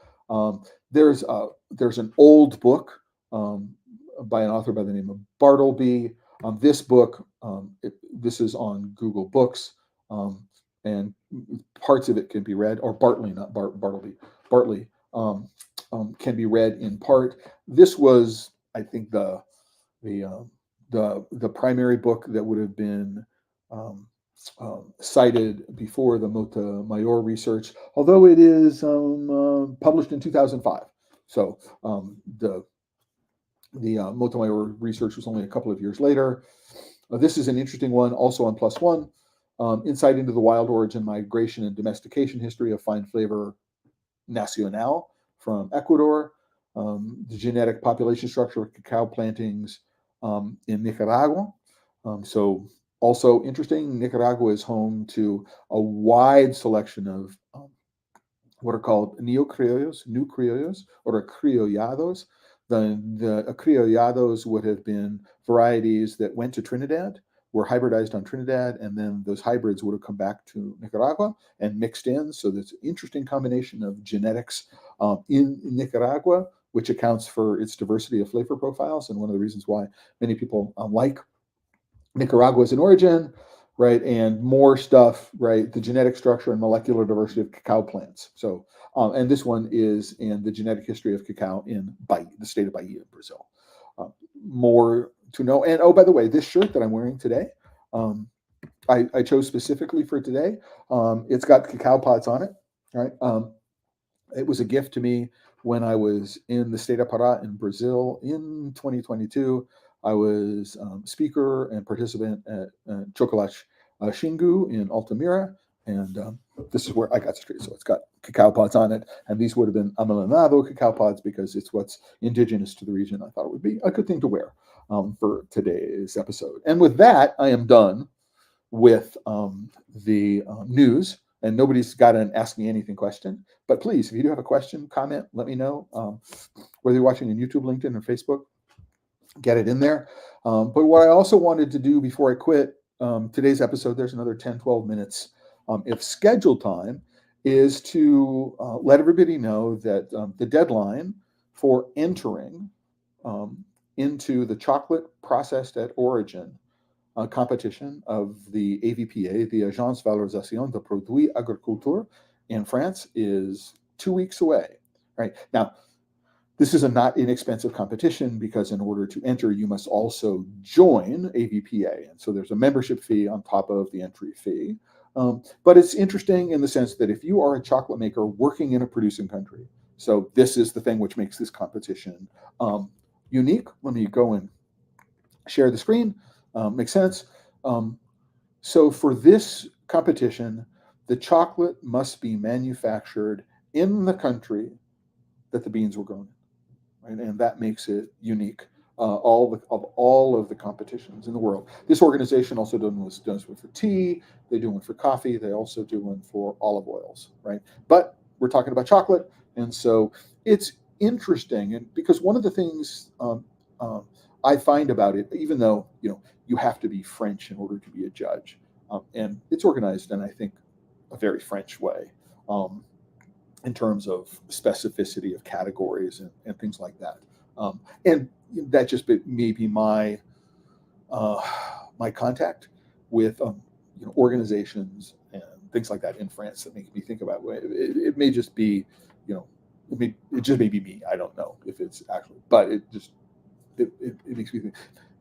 There's an old book by an author by the name of Bartleby. This book, this is on Google Books, and parts of it can be read, or Bartley, not Bartleby, Bartley, can be read in part. This was, I think, the primary book that would have been cited before the Montemayor research, although it is published in 2005. So the Montemayor research was only a couple of years later. This is an interesting one, also on +1. Insight into the wild origin, migration, and domestication history of fine flavor nacional from Ecuador. The genetic population structure of cacao plantings in Nicaragua. So also interesting, Nicaragua is home to a wide selection of what are called new criollos, or criollados. The criollados would have been varieties that went to Trinidad, were hybridized on Trinidad, and then those hybrids would have come back to Nicaragua and mixed in. So there's an interesting combination of genetics in Nicaragua, which accounts for its diversity of flavor profiles, and one of the reasons why many people like Nicaragua as an origin, right? And more stuff, right? The genetic structure and molecular diversity of cacao plants. So, and this one is in the genetic history of cacao in Bahia, the state of Bahia, Brazil. More to know. And oh, by the way, this shirt that I'm wearing today, I chose specifically for today. It's got cacao pods on it, right? It was a gift to me when I was in the state of Pará in Brazil in 2022. I was speaker and participant at Chocolate Xingu in Altamira, and this is where I got straight. So it's got cacao pods on it, and these would have been amelinado cacao pods because it's what's indigenous to the region. I thought it would be a good thing to wear for today's episode. And with that, I am done with the news, and nobody's got an Ask Me Anything question. But please, if you do have a question, comment, let me know. Whether you're watching on YouTube, LinkedIn, or Facebook, get it in there. But what I also wanted to do before I quit today's episode, there's another 10, 12 minutes if scheduled time, is to let everybody know that the deadline for entering into the chocolate processed at origin competition of the AVPA, the Agence Valorisation des Produits Agriculture in France, is 2 weeks away. Right now, this is a not inexpensive competition because in order to enter, you must also join AVPA. And so there's a membership fee on top of the entry fee. But it's interesting in the sense that if you are a chocolate maker working in a producing country, so this is the thing which makes this competition unique. Let me go and share the screen. Makes sense. So for this competition, the chocolate must be manufactured in the country that the beans were grown in, right? And that makes it unique. All of the competitions in the world. This organization also does one for tea. They do one for coffee. They also do one for olive oils, right? But we're talking about chocolate, and so it's interesting. And because one of the things I find about it, even though you have to be French in order to be a judge, and it's organized in, I think, a very French way. In terms of specificity of categories and things like that. And that just may be my my contact with organizations and things like that in France that make me think about it may just be, it just may be me. I don't know if it's actually, but it makes me think.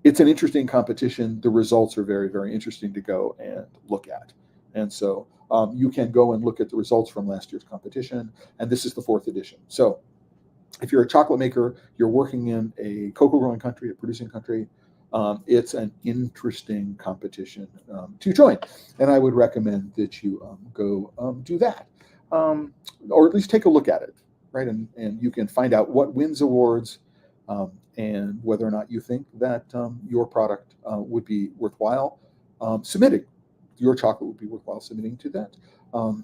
It's an interesting competition. The results are very, very interesting to go and look at. And so you can go and look at the results from last year's competition, and this is the 4th edition. So if you're a chocolate maker, you're working in a cocoa growing country, a producing country, it's an interesting competition to join. And I would recommend that you go do that, or at least take a look at it, right? And you can find out what wins awards, and whether or not you think that your product would be worthwhile submitting. Your chocolate would be worthwhile submitting to that. Um,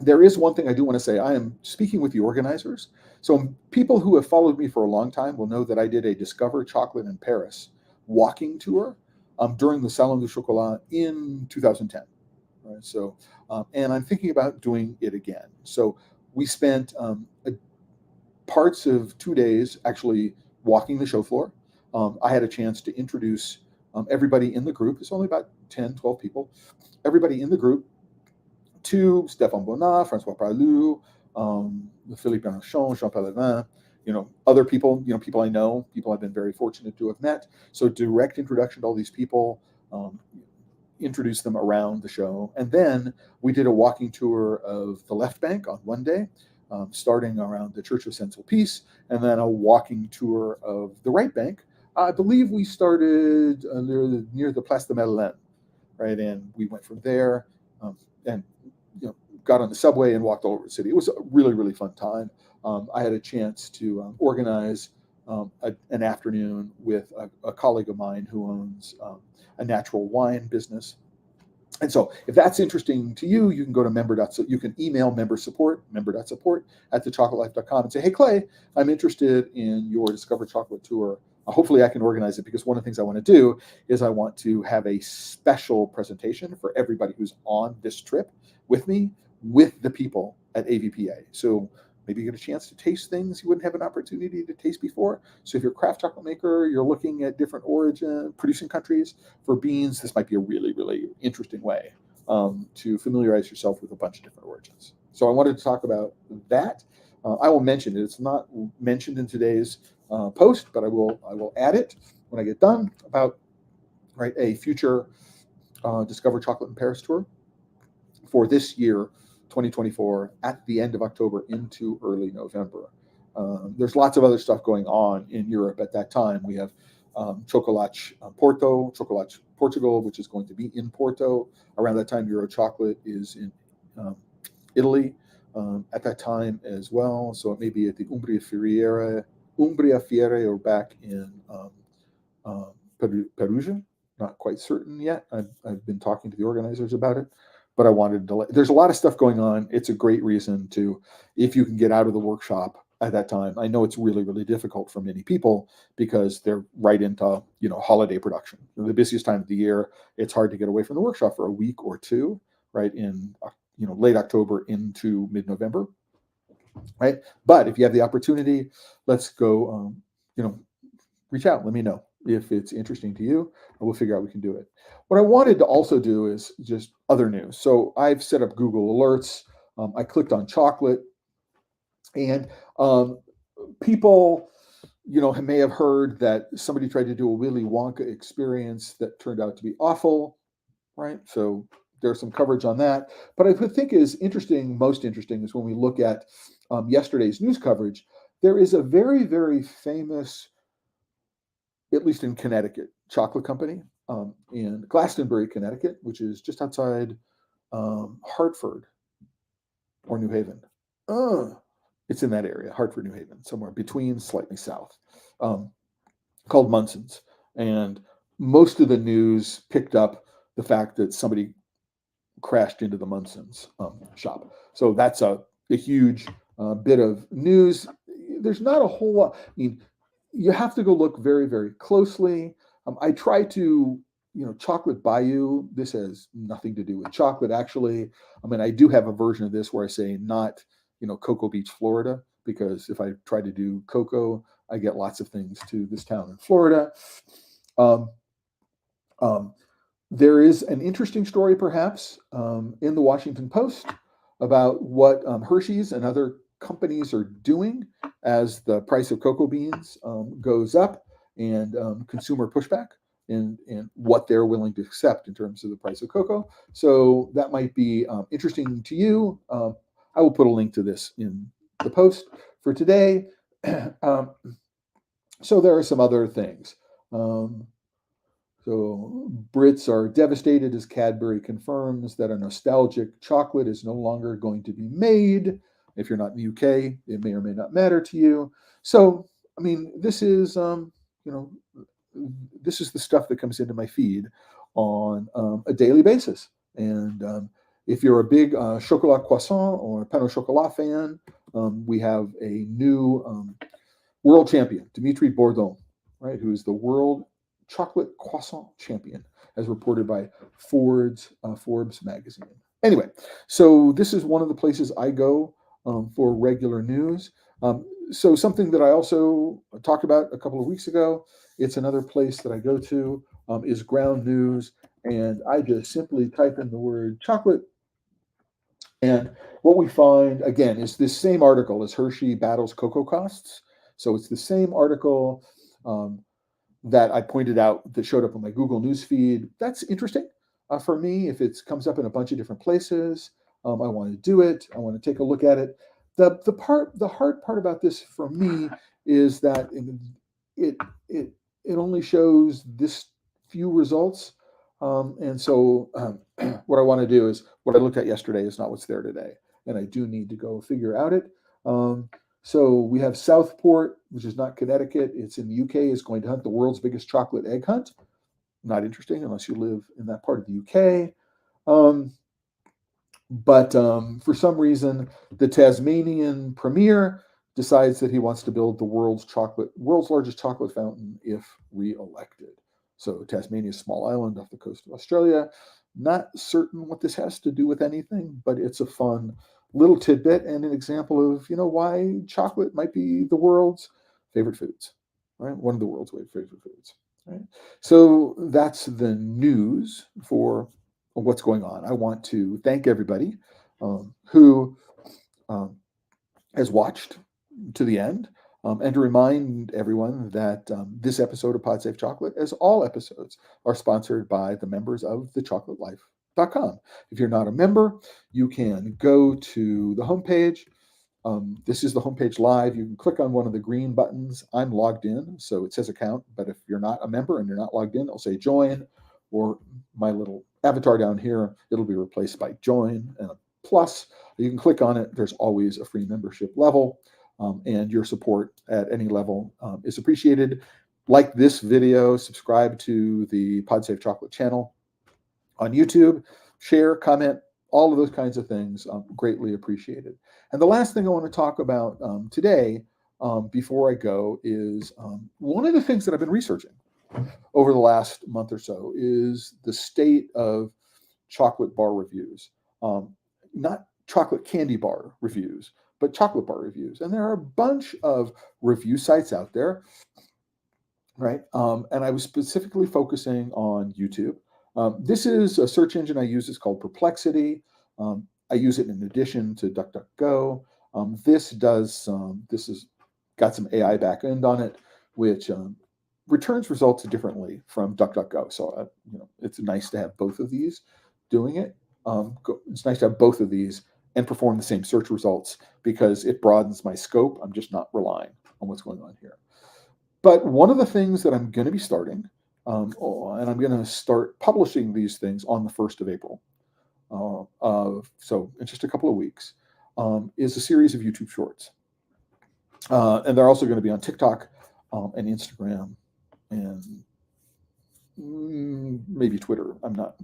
there is one thing I do want to say. I am speaking with the organizers. So people who have followed me for a long time will know that I did a Discover Chocolate in Paris walking tour during the Salon du Chocolat in 2010. Right? So, and I'm thinking about doing it again. So we spent parts of 2 days actually walking the show floor. I had a chance to introduce everybody in the group. It's only about 10, 12 people. Everybody in the group to Stéphane Bonnat, Francois Pralou, Philippe Bernachon, Jean Pellegrin, other people, people I know, people I've been very fortunate to have met. So direct introduction to all these people, introduce them around the show. And then we did a walking tour of the left bank on one day, starting around the Church of Saint-Sulpice, and then a walking tour of the right bank. I believe we started near the Place de Madeleine, right? And we went from there and got on the subway and walked all over the city. It was a really, really fun time. I had a chance to organize an afternoon with a colleague of mine who owns a natural wine business. And so if that's interesting to you, you can go to you can email member.support@thechocolatelife.com and say, hey, Clay, I'm interested in your Discover Chocolate Tour. Hopefully I can organize it, because one of the things I want to do is I want to have a special presentation for everybody who's on this trip with me, with the people at AVPA. So maybe you get a chance to taste things you wouldn't have an opportunity to taste before. So if you're a craft chocolate maker, you're looking at different producing countries for beans, this might be a really, really interesting way to familiarize yourself with a bunch of different origins. So I wanted to talk about that. I will mention it. It's not mentioned in today's post, but I will add it when I get done about a future Discover Chocolate in Paris tour for this year, 2024, at the end of October into early November. There's lots of other stuff going on in Europe at that time. We have Chocolate Porto, Chocolate Portugal, which is going to be in Porto. Around that time, Euro Chocolate is in Italy at that time as well. So it may be at the Umbria Fiere, or back in Perugia. Not quite certain yet. I've been talking to the organizers about it, but I wanted to there's a lot of stuff going on. It's a great reason to, if you can get out of the workshop at that time. I know it's really, really difficult for many people because they're right into, holiday production. The busiest time of the year, it's hard to get away from the workshop for a week or two, right? In, late October into mid-November, right? But if you have the opportunity, let's go, reach out, let me know if it's interesting to you, and we'll figure out we can do it. What I wanted to also do is just other news. So I've set up Google Alerts. I clicked on chocolate, and people, may have heard that somebody tried to do a Willy Wonka experience that turned out to be awful, right? So there's some coverage on that. But I think is interesting, most interesting, is when we look at yesterday's news coverage. There is a very, very famous, at least in Connecticut, chocolate company in Glastonbury, Connecticut, which is just outside Hartford or New Haven. It's in that area, Hartford, New Haven, somewhere between, slightly south, called Munson's. And most of the news picked up the fact that somebody crashed into the Munson's shop. So that's a huge bit of news. There's not a whole lot. I mean, you have to go look very, very closely. I try to, Chocolate Bayou, this has nothing to do with chocolate, actually. I mean, I do have a version of this where I say not, Cocoa Beach, Florida, because if I try to do cocoa, I get lots of things to this town in Florida. There is an interesting story, perhaps, in the Washington Post about what Hershey's and other companies are doing as the price of cocoa beans goes up, and consumer pushback and what they're willing to accept in terms of the price of cocoa. So that might be interesting to you. I will put a link to this in the post for today. So there are some other things. So Brits are devastated as Cadbury confirms that a nostalgic chocolate is no longer going to be made. If you're not in the UK, it may or may not matter to you. So I mean, this is you know, this is the stuff that comes into my feed on a daily basis. And if you're a big chocolat croissant or pain au chocolat fan, we have a new world champion, Dimitri Bourdon, right, who is the world chocolate croissant champion, as reported by Forbes magazine. Anyway, so this is one of the places I go for regular news. So something that I also talked about a couple of weeks ago, it's another place that I go to, is Ground News, and I just simply type in the word chocolate, and what we find again is this same article as Hershey battles cocoa costs. So it's the same article um, that I pointed out that showed up on my Google News feed. That's interesting for me. If it comes up in a bunch of different places, I want to do it. I want to take a look at it. The hard part about this for me is that it it it only shows this few results, and so what I want to do is what I looked at yesterday is not what's there today, and I do need to go figure out it. Um, so we have Southport, which is not Connecticut. It's in the UK. Is going to hunt the world's biggest chocolate egg hunt. Not interesting unless you live in that part of the UK. Um, but for some reason, the Tasmanian premier decides that he wants to build the world's largest chocolate fountain if re-elected. So Tasmania is a small island off the coast of Australia. Not certain what this has to do with anything, but it's a fun little tidbit and an example of why chocolate might be the world's favorite foods, right? One of the world's favorite foods, right? So that's the news for what's going on. I want to thank everybody who um, has watched to the end, and to remind everyone that this episode of Pod Safe Chocolate, as all episodes, are sponsored by the members of thechocolatelife.com. If you're not a member, you can go to the homepage. This is the homepage live. You can click on one of the green buttons. I'm logged in, so it says account. But if you're not a member and you're not logged in, it'll say join, or my little avatar down here, it'll be replaced by join and a plus. You can click on it. There's always a free membership level, and your support at any level is appreciated. Like this video, subscribe to the PodSafe Chocolate channel on YouTube, share, comment, all of those kinds of things, greatly appreciated. And the last thing I want to talk about today, before I go, is one of the things that I've been researching over the last month or so is the state of chocolate bar reviews. Not chocolate candy bar reviews, but chocolate bar reviews. And there are a bunch of review sites out there, right? And I was specifically focusing on YouTube. This is a search engine I use. It's called Perplexity. I use it in addition to DuckDuckGo. This has got some AI backend on it, which returns results differently from DuckDuckGo. So it's nice to have both of these doing it. It's nice to have both of these and perform the same search results because it broadens my scope. I'm just not relying on what's going on here. But one of the things that I'm going to be starting, and I'm going to start publishing these things on the 1st of April, so in just a couple of weeks, is a series of YouTube shorts. And they're also going to be on TikTok and Instagram and maybe Twitter. I'm not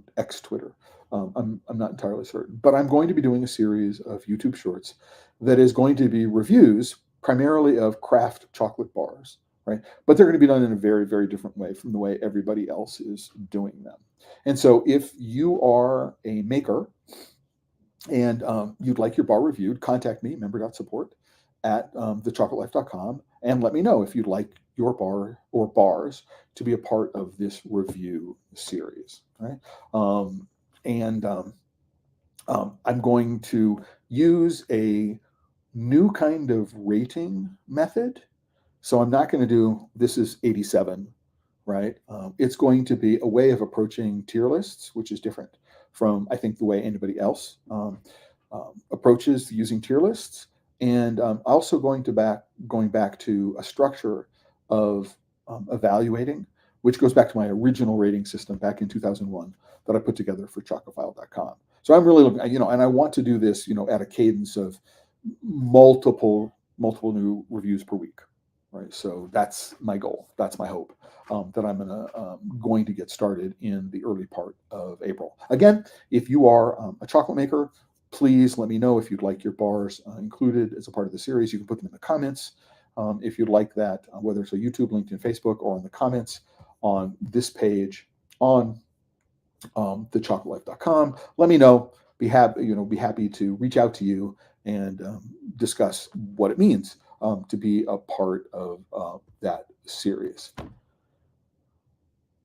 Twitter. I'm not entirely certain. But I'm going to be doing a series of YouTube shorts that is going to be reviews primarily of craft chocolate bars. Right? But they're going to be done in a very, very different way from the way everybody else is doing them. And so if you are a maker and you'd like your bar reviewed, contact me, member.support at thechocolatelife.com, and let me know if you'd like your bar or bars to be a part of this review series. Right? I'm going to use a new kind of rating method. So I'm not going to do this is 87, right? It's going to be a way of approaching tier lists, which is different from, I think, the way anybody else approaches using tier lists. And also going back to a structure of evaluating, which goes back to my original rating system back in 2001 that I put together for chocophile.com. So I'm really looking, and I want to do this, at a cadence of multiple new reviews per week. right? So that's my goal. That's my hope, that I'm going to get started in the early part of April. Again, if you are a chocolate maker, please let me know if you'd like your bars included as a part of the series. You can put them in the comments if you'd like that, whether it's a YouTube, LinkedIn, Facebook, or in the comments on this page on thechocolatelife.com. Let me know. Be happy to reach out to you and discuss what it means to be a part of that series.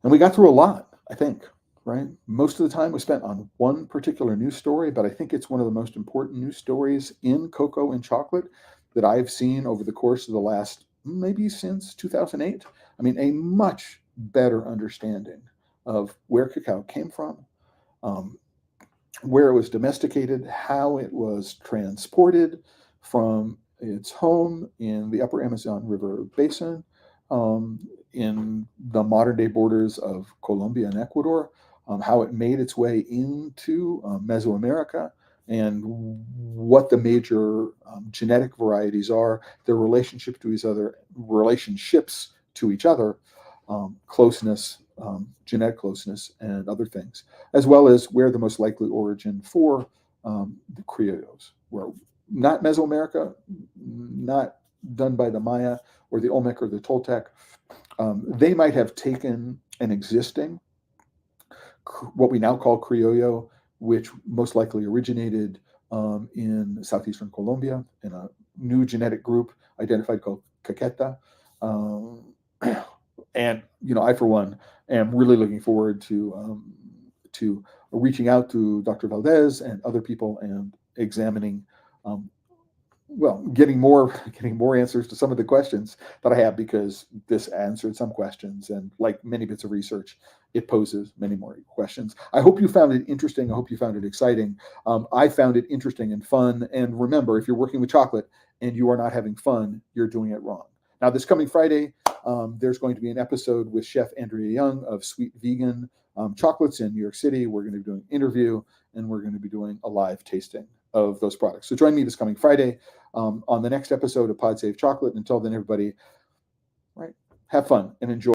And we got through a lot, I think, right? Most of the time was spent on one particular news story, but I think it's one of the most important news stories in cocoa and chocolate that I've seen over the course of the last, maybe since 2008. I mean, a much better understanding of where cacao came from, um, where it was domesticated, how it was transported from its home in the upper Amazon River basin, in the modern day borders of Colombia and Ecuador, how it made its way into Mesoamerica, and what the major genetic varieties are, their relationships to each other, closeness, genetic closeness, and other things, as well as where the most likely origin for the criollos were. Not Mesoamerica, not done by the Maya or the Olmec or the Toltec. They might have taken an existing, what we now call criollo, which most likely originated in southeastern Colombia in a new genetic group identified called Caqueta. Um, and I, for one, am really looking forward to reaching out to Dr. Valdez and other people and examining, getting more answers to some of the questions that I have, because this answered some questions, and like many bits of research, it poses many more questions. I hope you found it interesting. I hope you found it exciting. I found it interesting and fun. And remember, if you're working with chocolate and you are not having fun, you're doing it wrong. Now, this coming Friday, there's going to be an episode with Chef Andrea Young of Sweet Vegan Chocolates in New York City. We're going to be doing an interview, and we're going to be doing a live tasting of those products. So join me this coming Friday on the next episode of Pod Save Chocolate. Until then, everybody, right, have fun and enjoy.